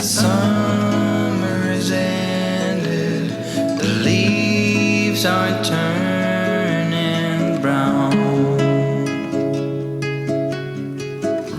summer is ended, the leaves are turning brown.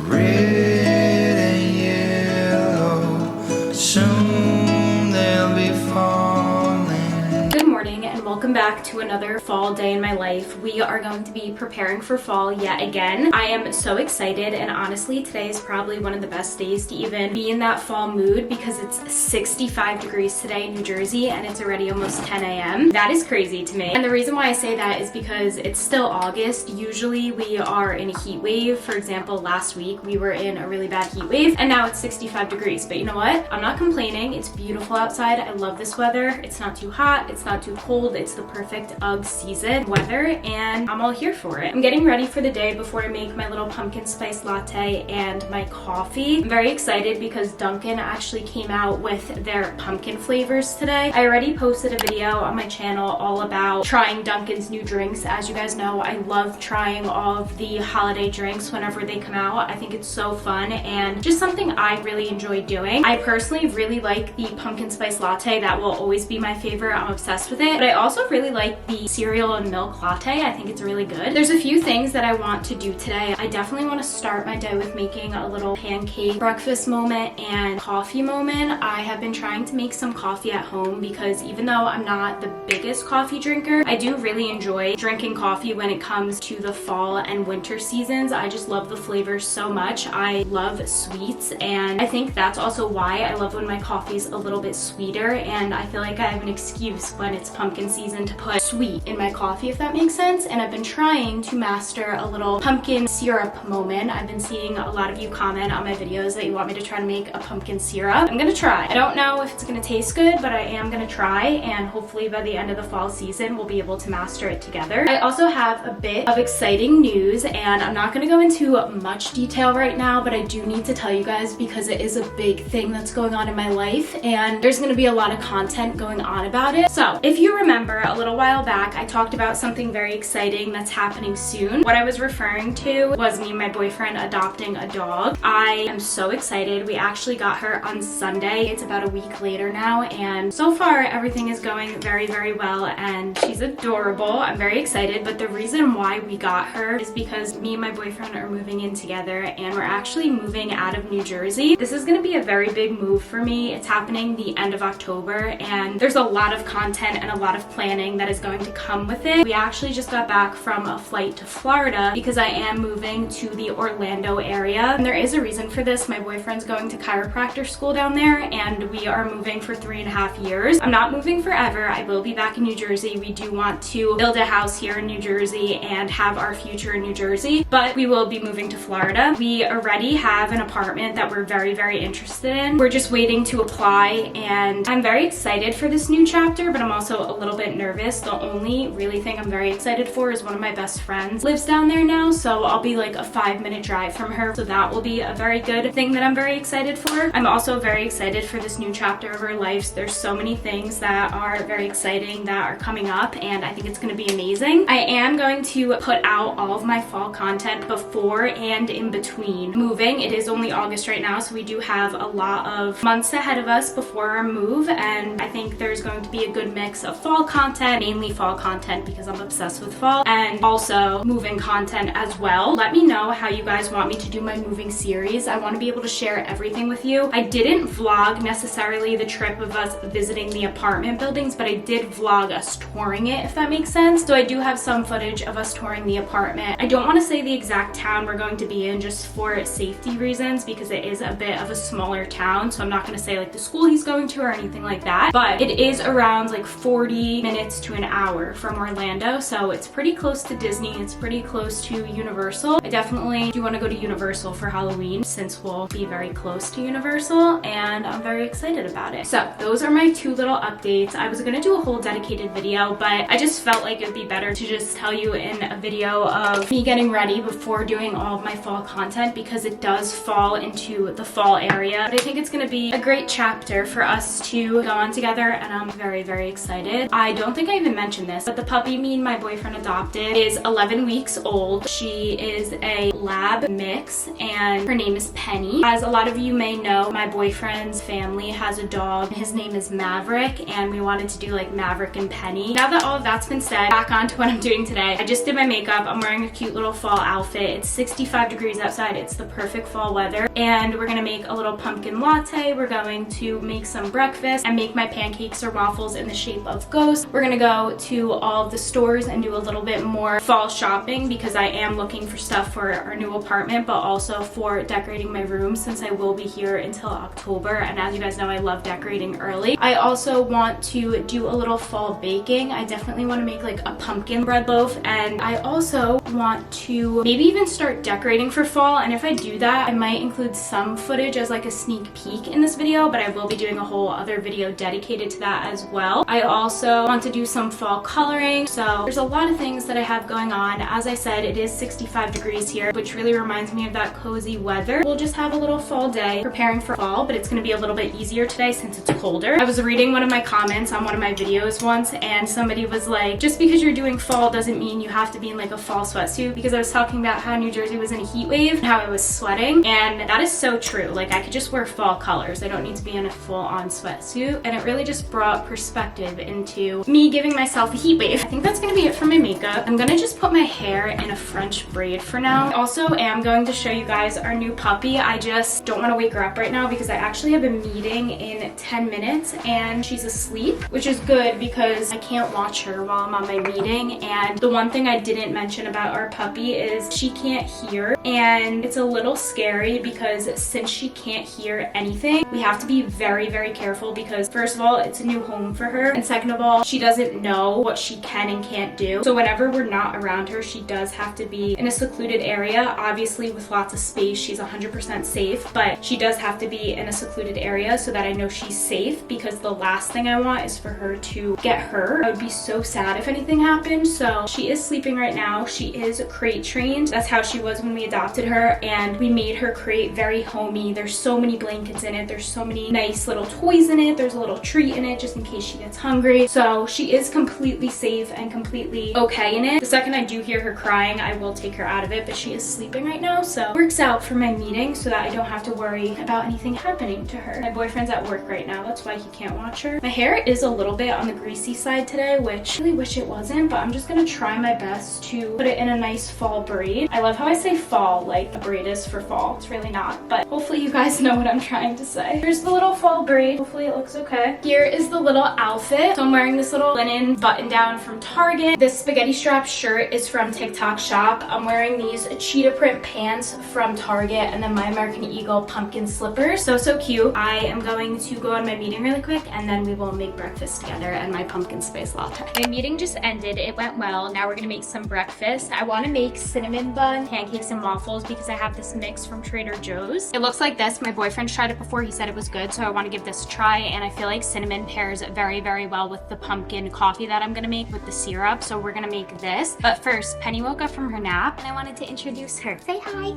Red and yellow, soon they'll be falling. Good morning and welcome back to another fall day in my life. We are going to be preparing for fall yet again. I am so excited, and honestly today is probably one of the best days to even be in that fall mood because it's 65 degrees today in New Jersey and it's already almost 10 a.m. That is crazy to me. And the reason why I say that is because it's still August. Usually we are in a heat wave. For example, last week we were in a really bad heat wave and now it's 65 degrees. But you know what? I'm not complaining. It's beautiful outside. I love this weather. It's not too hot. It's not too cold. It's the perfect uggs season weather and I'm all here for it. I'm getting ready for the day before I make my little pumpkin spice latte and my coffee. I'm very excited because Dunkin' actually came out with their pumpkin flavors today. I already posted a video on my channel all about trying Dunkin's new drinks. As you guys know, I love trying all of the holiday drinks whenever they come out. I think it's so fun and just something I really enjoy doing. I personally really like the pumpkin spice latte. That will always be my favorite. I'm obsessed with it. But I also really like the cereal and milk latte. I think it's really good. There's a few things that I want to do today. I definitely want to start my day with making a little pancake breakfast moment and coffee moment. I have been trying to make some coffee at home because even though I'm not the biggest coffee drinker, I do really enjoy drinking coffee when it comes to the fall and winter seasons. I just love the flavors so much. I love sweets and I think that's also why I love when my coffee's a little bit sweeter, and I feel like I have an excuse when it's pumpkin season to put sweet in my coffee, if that makes sense. And I've been trying to master a little pumpkin syrup moment. I've been seeing a lot of you comment on my videos that you want me to try to make a pumpkin syrup. I'm gonna try. I don't know if it's gonna taste good, but I am gonna try, and hopefully by the end of the fall season we'll be able to master it together. I also have a bit of exciting news, and I'm not gonna go into much detail right now, but I do need to tell you guys because it is a big thing that's going on in my life and there's gonna be a lot of content going on about it. So if you remember a little while back, I talked about something very exciting that's happening soon. What I was referring to was me and my boyfriend adopting a dog. I am so excited. We actually got her on Sunday. It's about a week later now, and so far everything is going very, very well and she's adorable. I'm very excited, but the reason why we got her is because me and my boyfriend are moving in together and we're actually moving out of New Jersey. This is going to be a very big move for me. It's happening the end of October and there's a lot of content and a lot of planning that is going to come with it. We actually just got back from a flight to Florida because I am moving to the Orlando area, and there is a reason for this. My boyfriend's going to chiropractor school down there and we are moving for 3.5 years. I'm not moving forever. I will be back in New Jersey. We do want to build a house here in New Jersey and have our future in New Jersey, but we will be moving to Florida. We already have an apartment that we're very, very interested in. We're just waiting to apply, and I'm very excited for this new chapter, but I'm also a little bit nervous. The only really thing I'm very excited for is one of my best friends lives down there now, so I'll be like a 5-minute drive from her, so that will be a very good thing that I'm very excited for. I'm also very excited for this new chapter of our lives. There's so many things that are very exciting that are coming up, and I think it's going to be amazing. I am going to put out all of my fall content before and in between moving. It is only August right now, so we do have a lot of months ahead of us before our move, and I think there's going to be a good mix of fall content, mainly fall content because I'm obsessed with fall, and also moving content as well. Let me know how you guys want me to do my moving series. I want to be able to share everything with you. I didn't vlog necessarily the trip of us visiting the apartment buildings, but I did vlog us touring it, if that makes sense. So I do have some footage of us touring the apartment. I don't want to say the exact town we're going to be in just for safety reasons because it is a bit of a smaller town, so I'm not going to say like the school he's going to or anything like that, but it is around like 40 minutes to an hour from Orlando, so it's pretty close to Disney. It's pretty close to Universal. I definitely do want to go to Universal for Halloween since we'll be very close to Universal, and I'm very excited about it. So those are my two little updates. I was going to do a whole dedicated video, but I just felt like it'd be better to just tell you in a video of me getting ready before doing all of my fall content because it does fall into the fall area. But I think it's going to be a great chapter for us to go on together, and I'm very, very excited. I don't don't think I even mentioned this, but the puppy me and my boyfriend adopted is 11 weeks old. She is a lab mix and her name is Penny. As a lot of you may know, my boyfriend's family has a dog. His name is Maverick, and we wanted to do like Maverick and Penny. Now that all of that's been said, back on to what I'm doing today. I just did my makeup. I'm wearing a cute little fall outfit. It's 65 degrees outside. It's the perfect fall weather, and we're gonna make a little pumpkin latte. We're going to make some breakfast and make my pancakes or waffles in the shape of ghosts. We're gonna go to all of the stores and do a little bit more fall shopping because I am looking for stuff for our new apartment, but also for decorating my room since I will be here until October. And as you guys know, I love decorating early. I also want to do a little fall baking. I definitely want to make like a pumpkin bread loaf, and I also want to maybe even start decorating for fall. And if I do that, I might include some footage as like a sneak peek in this video, but I will be doing a whole other video dedicated to that as well. I also want to do some fall coloring. So there's a lot of things that I have going on. As I said, it is 65 degrees here, which really reminds me of that cozy weather. We'll just have a little fall day preparing for fall, but it's going to be a little bit easier today since it's colder. I was reading one of my comments on one of my videos once, and somebody was like, just because you're doing fall doesn't mean you have to be in like a fall sweatsuit, because I was talking about how New Jersey was in a heat wave and how I was sweating, and that is so true. Like, I could just wear fall colors. I don't need to be in a full-on sweatsuit, and it really just brought perspective into me giving myself a heat wave. I think that's gonna be it for my makeup. I'm gonna just put my hair in a French braid for now. I also am going to show you guys our new puppy. I just don't want to wake her up right now because I actually have a meeting in 10 minutes and she's asleep, which is good because I can't watch her while I'm on my meeting. And the one thing I didn't mention about our puppy is she can't hear, and it's a little scary because since she can't hear anything, we have to be very, very careful because first of all, it's a new home for her, and second of all, she doesn't know what she can and can't do. So whenever we're not around her, she does have to be in a secluded area. Obviously with lots of space, she's 100% safe, but she does have to be in a secluded area so that I know she's safe, because the last thing I want is for her to get hurt. I would be so sad if anything happened. So she is sleeping right now. She is crate trained. That's how she was when we adopted her, and we made her crate very homey. There's so many blankets in it. There's so many nice little toys in it. There's a little treat in it just in case she gets hungry. So she is completely safe and completely okay in it. The second I do hear her crying, I will take her out of it, but she is sleeping right now, so it works out for my meeting so that I don't have to worry about anything happening to her. My boyfriend's at work right now, that's why he can't watch her. My hair is a little bit on the greasy side today, which I really wish it wasn't, but I'm just gonna try my best to put it in a nice fall braid. I love how I say fall like a braid is for fall. It's really not, but hopefully you guys know what I'm trying to say. Here's the little fall braid. Hopefully it looks okay. Here is the little outfit. So I'm wearing this little linen button down from Target. This spaghetti strap shirt is from TikTok Shop. I'm wearing these cheetah print pants from Target, and then my American Eagle pumpkin slippers. So cute. I am going to go on my meeting really quick, and then we will make breakfast together and my pumpkin spice latte. My meeting just ended. It went well. Now we're gonna make some breakfast. I want to make cinnamon bun pancakes and waffles because I have this mix from Trader Joe's. It looks like this. My boyfriend tried it before. He said it was good, so I want to give this a try, and I feel like cinnamon pairs very, very well with the pumpkin coffee that I'm gonna make with the syrup. So we're gonna make this. But first, Penny woke up from her nap, and I wanted to introduce her. Say hi.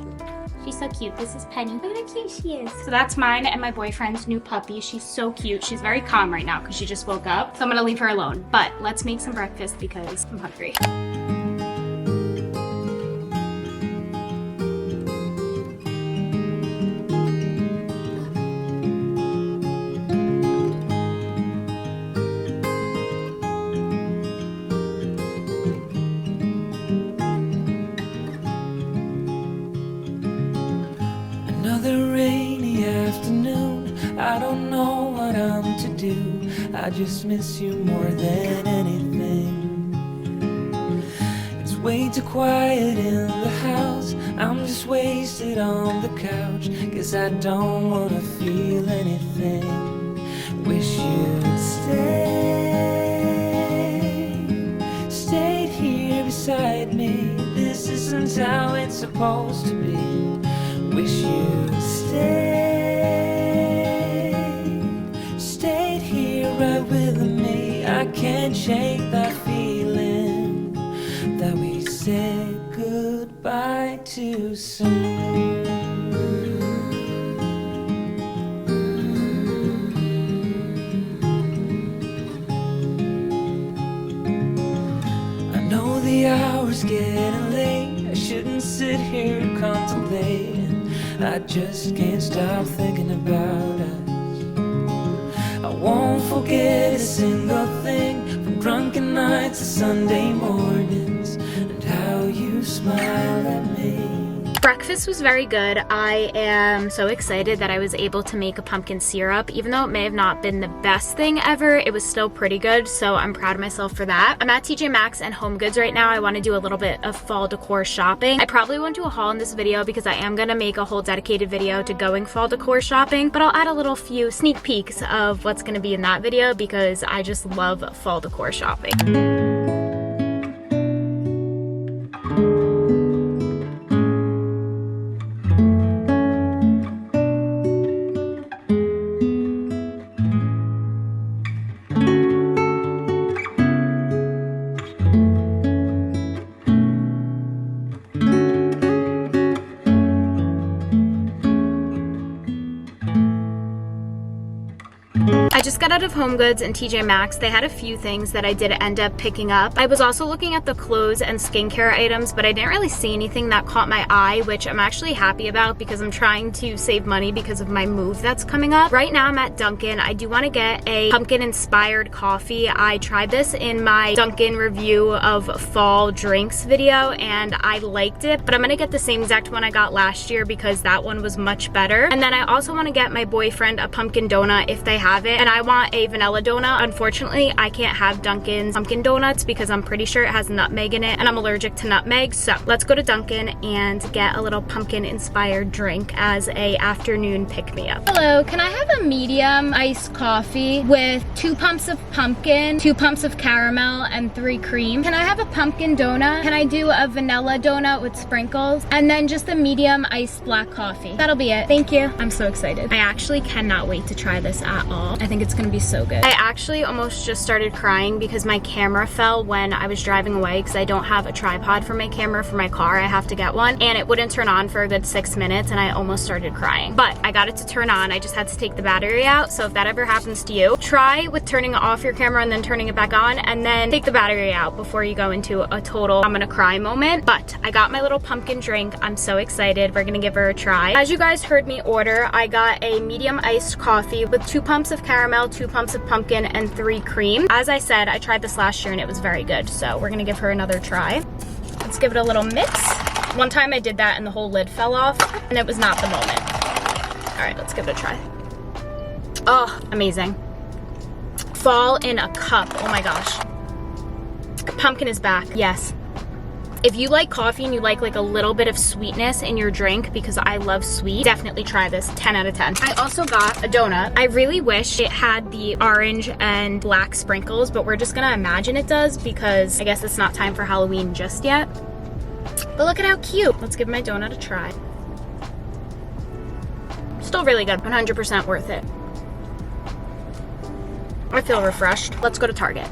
She's so cute. This is Penny. Look at how cute she is. So that's mine and my boyfriend's new puppy. She's so cute. She's very calm right now because she just woke up. So I'm gonna leave her alone. But let's make some breakfast because I'm hungry. Another rainy afternoon, I don't know what I'm to do. I just miss you more than anything. It's way too quiet in the house. I'm just wasted on the couch, 'cause I don't wanna feel anything. Wish you'd stayed here beside me. This isn't how it's supposed to be. Wish you'd stayed here right with me. I can't shake that feeling that we said goodbye too soon. it's getting late. I shouldn't sit here and contemplate. I just can't stop thinking about us. I won't forget a single thing, from drunken nights to Sunday mornings, and how you smile at me. Breakfast was very good. I am so excited that I was able to make a pumpkin syrup. Even though it may have not been the best thing ever, it was still pretty good, so I'm proud of myself for that. I'm at TJmaxx and HomeGoods right now. I want to do a little bit of fall decor shopping. I probably won't do a haul in this video because I am going to make a whole dedicated video to going fall decor shopping, but I'll add a few sneak peeks of what's going to be in that video because I just love fall decor shopping. I just got out of HomeGoods and TJmaxx. They had a few things that I did end up picking up. I was also looking at the clothes and skincare items, but I didn't really see anything that caught my eye, which I'm actually happy about because I'm trying to save money because of my move that's coming up. Right now I'm at Dunkin'. I do want to get a pumpkin inspired coffee. I tried this in my Dunkin' review of fall drinks video and I liked it, but I'm going to get the same exact one I got last year because that one was much better. And then I also want to get my boyfriend a pumpkin donut if they have it. And I want a vanilla donut. Unfortunately, I can't have Dunkin's pumpkin donuts because I'm pretty sure it has nutmeg in it and I'm allergic to nutmeg. So let's go to Dunkin' and get a little pumpkin inspired drink as a afternoon pick-me-up. Hello, can I have a medium iced coffee with 2 pumps of pumpkin, 2 pumps of caramel, and 3 cream? Can I have a pumpkin donut? Can I do a vanilla donut with sprinkles? And then just a medium iced black coffee. That'll be it. Thank you. I'm so excited. I actually cannot wait to try this at all. I think it's gonna be so good. I actually almost just started crying because my camera fell when I was driving away because I don't have a tripod for my camera for my car. I have to get one and it wouldn't turn on for a good 6 minutes and I almost started crying. But I got it to turn on. I just had to take the battery out. So if that ever happens to you, try with turning off your camera and then turning it back on and then take the battery out before you go into a total I'm gonna cry moment. But I got my little pumpkin drink. I'm so excited. We're gonna give her a try. As you guys heard me order, I got a medium iced coffee with 2 pumps of caramel, 2 pumps of pumpkin, and 3 cream. As I said, I tried this last year and it was very good. So we're gonna give her another try. Let's give it a little mix. One time I did that and the whole lid fell off and it was not the moment. All right, let's give it a try. Oh, amazing. Fall in a cup. Oh my gosh. Pumpkin is back. Yes. If you like coffee and you like a little bit of sweetness in your drink, because I love sweet, definitely try this. 10 out of 10. I also got a donut. I really wish it had the orange and black sprinkles, but we're just gonna imagine it does because I guess it's not time for Halloween just yet. But look at how cute. Let's give my donut a try. Still really good. 100% worth it. I feel refreshed. Let's go to Target.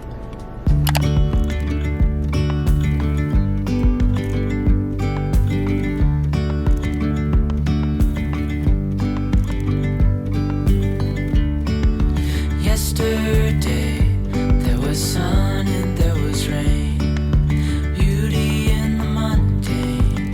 Yesterday, there was sun and there was rain, beauty in the mundane.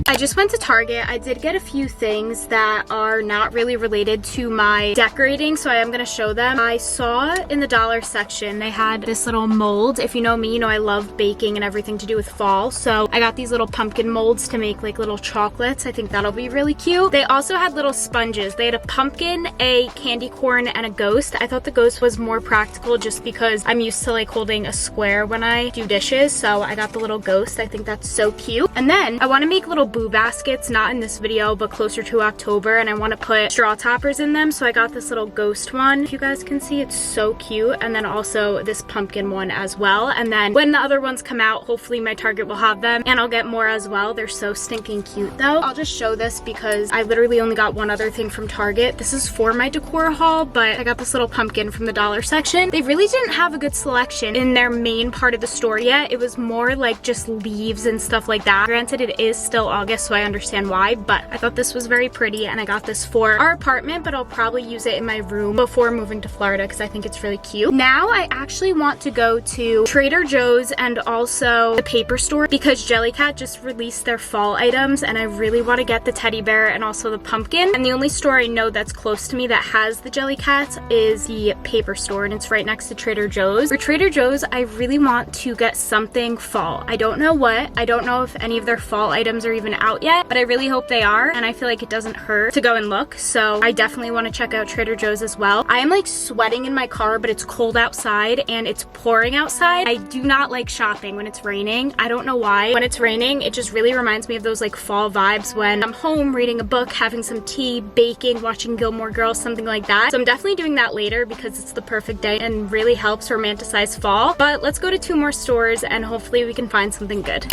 I just went to Target. I did get a few things that are not really related to my decorating, so I am gonna show them. I saw in the dollar section, they had this little mold. If you know me, you know I love baking and everything to do with fall, so I got these little pumpkin molds to make little chocolates. I think that'll be really cute. They also had little sponges. They had a pumpkin, a candy corn, and a ghost. I thought the ghost was more practical just because I'm used to holding a square when I do dishes, so I got the little ghost. I think that's so cute. And then I want to make little boo baskets, not in this video, but closer to October, and I want to put straw toppers in them, so I got this little ghost one. If you guys can see, it's so cute. And then also this pumpkin one as well. And then when the other ones come out, hopefully my Target will have them, and I'll get more as well. They're so stinking cute though. I'll just show this because I literally only got one other thing from Target. This is for my decor haul, but I got this little pumpkin from the dollar section. They really didn't have a good selection in their main part of the store yet. It was more just leaves and stuff like that. Granted, it is still August, August, so I understand why, but I thought this was very pretty, and I got this for our apartment, but I'll probably use it in my room before moving to Florida because I think it's really cute. Now I actually want to go to Trader Joe's and also the paper store because Jellycat just released their fall items, and I really want to get the teddy bear and also the pumpkin. And the only store I know that's close to me that has the Jellycats is the paper store, and it's right next to Trader Joe's. For Trader Joe's, I really want to get something fall. I don't know what. I don't know if any of their fall items are even out yet, but I really hope they are, and I feel like it doesn't hurt to go and look, so I definitely want to check out Trader Joe's as well. I am like sweating in my car, but it's cold outside and it's pouring outside. I do not like shopping when it's raining. I don't know why. When it's raining, it just really reminds me of those like fall vibes when I'm home reading a book, having some tea, baking, watching Gilmore Girls, something like that. So I'm definitely doing that later because it's the perfect day and really helps romanticize fall. But let's go to 2 more stores and hopefully we can find something good.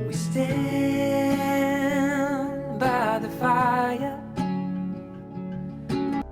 We stand by the fire.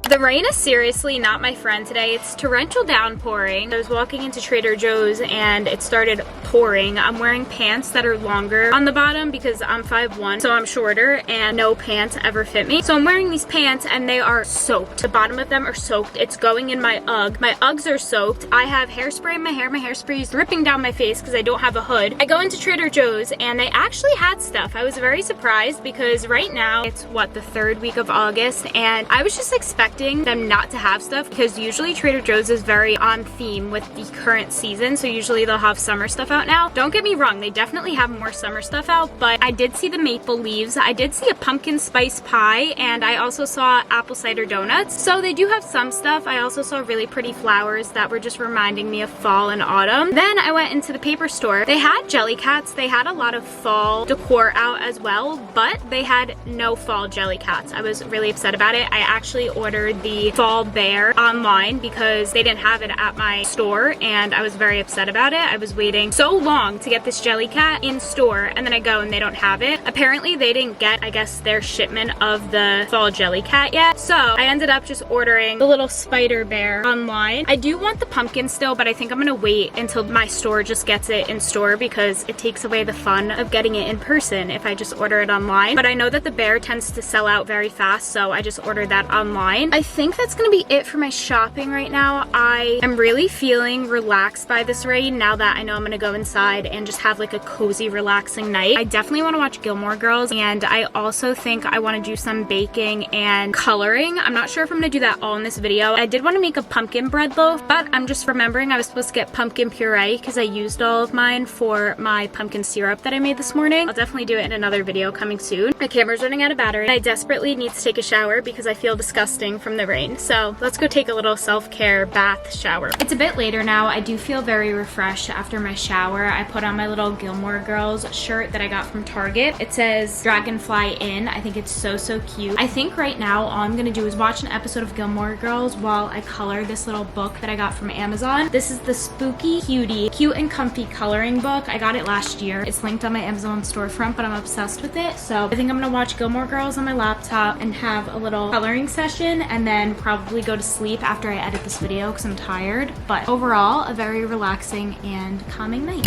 The rain is seriously not my friend today. It's torrential downpouring. I was walking into Trader Joe's and it started pouring. I'm wearing pants that are longer on the bottom because I'm 5'1", so I'm shorter and no pants ever fit me. So I'm wearing these pants and they are soaked. The bottom of them are soaked. It's going in my Ugg. My Uggs are soaked. I have hairspray in my hair. My hairspray is dripping down my face because I don't have a hood. I go into Trader Joe's and they actually had stuff. I was very surprised because right now it's what, the 3rd week of August, and I was just expecting them not to have stuff because usually Trader Joe's is very on theme with the current season, so usually they'll have summer stuff out now. Don't get me wrong, they definitely have more summer stuff out, but I did see the maple leaves, I did see a pumpkin spice pie, and I also saw apple cider donuts, so they do have some stuff. I also saw really pretty flowers that were just reminding me of fall and autumn. Then I went into the paper store. They had Jellycats, they had a lot of fall decor out as well, but they had no fall Jellycats. I was really upset about it. I actually ordered the fall bear online because they didn't have it at my store, and I was very upset about it. I was waiting so long to get this Jellycat in store, and then I go and they don't have it. Apparently they didn't get, I guess, their shipment of the fall Jellycat yet, so I ended up just ordering the little spider bear online. I do want the pumpkin still, but I think I'm gonna wait until my store just gets it in store because it takes away the fun of getting it in person if I just order it online. But I know that the bear tends to sell out very fast, so I just ordered that online. I think that's gonna be it for my shopping right now. I am really feeling relaxed by this rain now that I know I'm gonna go inside and just have like a cozy, relaxing night. I definitely want to watch Gilmore Girls, and I also think I want to do some baking and coloring. I'm not sure if I'm gonna do that all in this video. I did want to make a pumpkin bread loaf, but I'm just remembering I was supposed to get pumpkin puree because I used all of mine for my pumpkin syrup that I made this morning. I'll definitely do it in another video coming soon. My camera's running out of battery and I desperately need to take a shower because I feel disgusting from the rain. So let's go take a little self-care bath shower. It's a bit later now. I do feel very refreshed after my shower. I put on my little Gilmore Girls shirt that I got from Target. It says Dragonfly In. I think it's so cute. I think right now all I'm gonna do is watch an episode of Gilmore Girls while I color this little book that I got from Amazon. This is the Spooky Cutie Cute and Comfy coloring book. I got it last year. It's linked on my Amazon storefront, but I'm obsessed with it. So I think I'm gonna watch Gilmore Girls on my laptop and have a little coloring session and then probably go to sleep after I edit this video because I'm tired. But overall, a very relaxing and calming night.